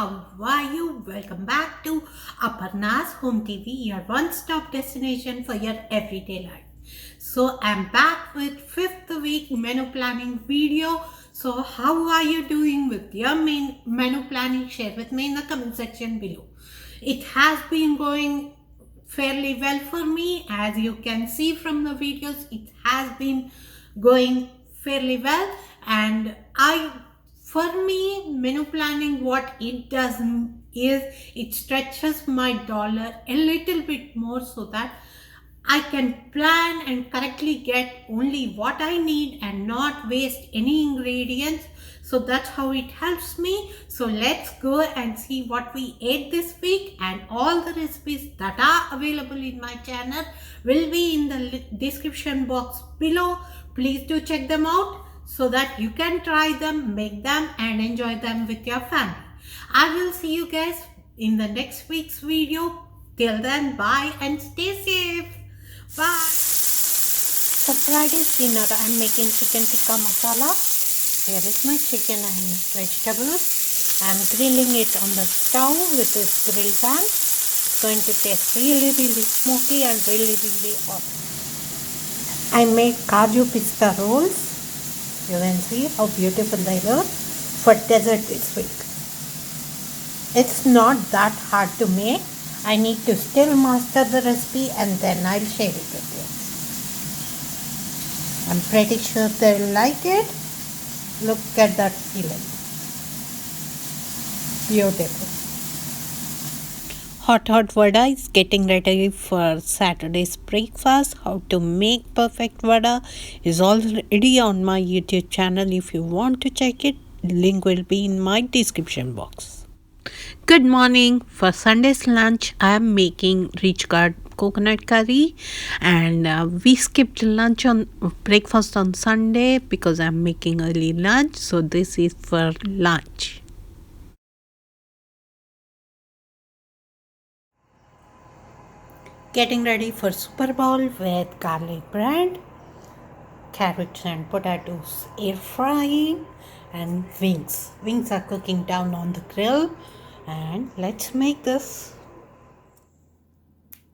how are you? Welcome back to Aparna's Home TV, your one-stop destination for your everyday life. So I'm back with fifth week menu planning video. So how are you doing with your menu planning? Share with me in the comment section below. It has been going fairly well for me. As you can see from the videos, it has been going fairly well, and for me, menu planning, what it does is it stretches my dollar a little bit more so that I can plan and correctly get only what I need and not waste any ingredients. So that's how it helps me. So let's go and see what we ate this week, and all the recipes that are available in my channel will be in the description box below. Please do check them out so that you can try them, make them and enjoy them with your family. I will see you guys in the next week's video. Till then, bye and stay safe. Bye. For Friday's dinner, I am making chicken tikka masala. Here is my chicken and vegetables. I am grilling it on the stove with this grill pan. It's going to taste really smoky and really awesome. I made kaju pista rolls. You can see how beautiful they look for dessert this week. It's not that hard to make. I need to still master the recipe and then I'll share it with you. I'm pretty sure they'll like it. Look at that filling. Beautiful. Hot vada is getting ready for Saturday's breakfast. How to make perfect vada is already on my YouTube channel. If you want to check it, link will be in my description box. Good morning. For Sunday's lunch, I am making rich coconut curry, and we skipped breakfast on Sunday because I am making early lunch. So this is for lunch. Getting ready for Super Bowl with garlic bread, carrots and potatoes air frying, and wings. Wings are cooking down on the grill, and let's make this.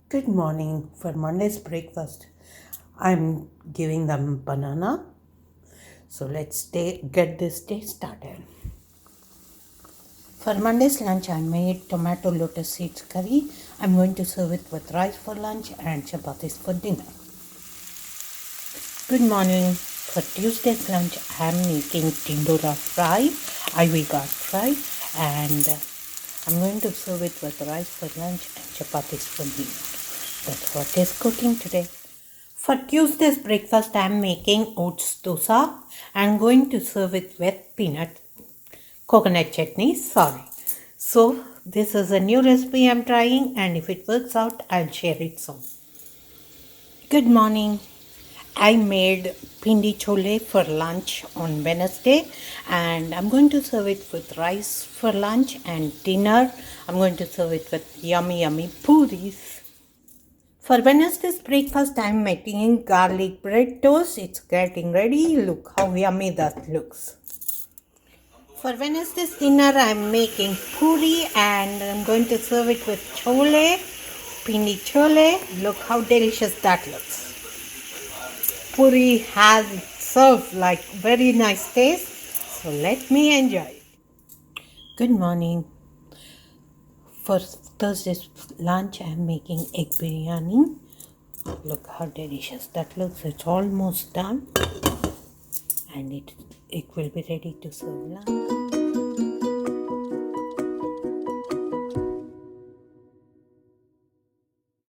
Good morning. For Monday's breakfast, I'm giving them banana. So let's get this day started. For Monday's lunch, I made tomato lotus seeds curry. I'm going to serve it with rice for lunch and chapatis for dinner. Good morning. For Tuesday's lunch, I'm making tindora fry, ivy gourd fry, and I'm going to serve it with rice for lunch and chapatis for dinner. That's what is cooking today. For Tuesday's breakfast, I'm making oats dosa. I'm going to serve it with coconut chutney. So this is a new recipe I'm trying, and if it works out, I'll share it soon. Good morning. I made pindi chole for lunch on Wednesday, and I'm going to serve it with rice for lunch, and dinner I'm going to serve it with yummy puris. For Wednesday's breakfast, I'm making garlic bread toast. It's getting ready. Look how yummy that looks. For Wednesday's dinner, I'm making puri, and I'm going to serve it with chole, pindi chole. Look how delicious that looks. Puri has served like very nice taste, so let me enjoy it. Good morning. For Thursday's lunch, I'm making egg biryani. Look how delicious that looks. It's almost done, and it will be ready to serve lunch.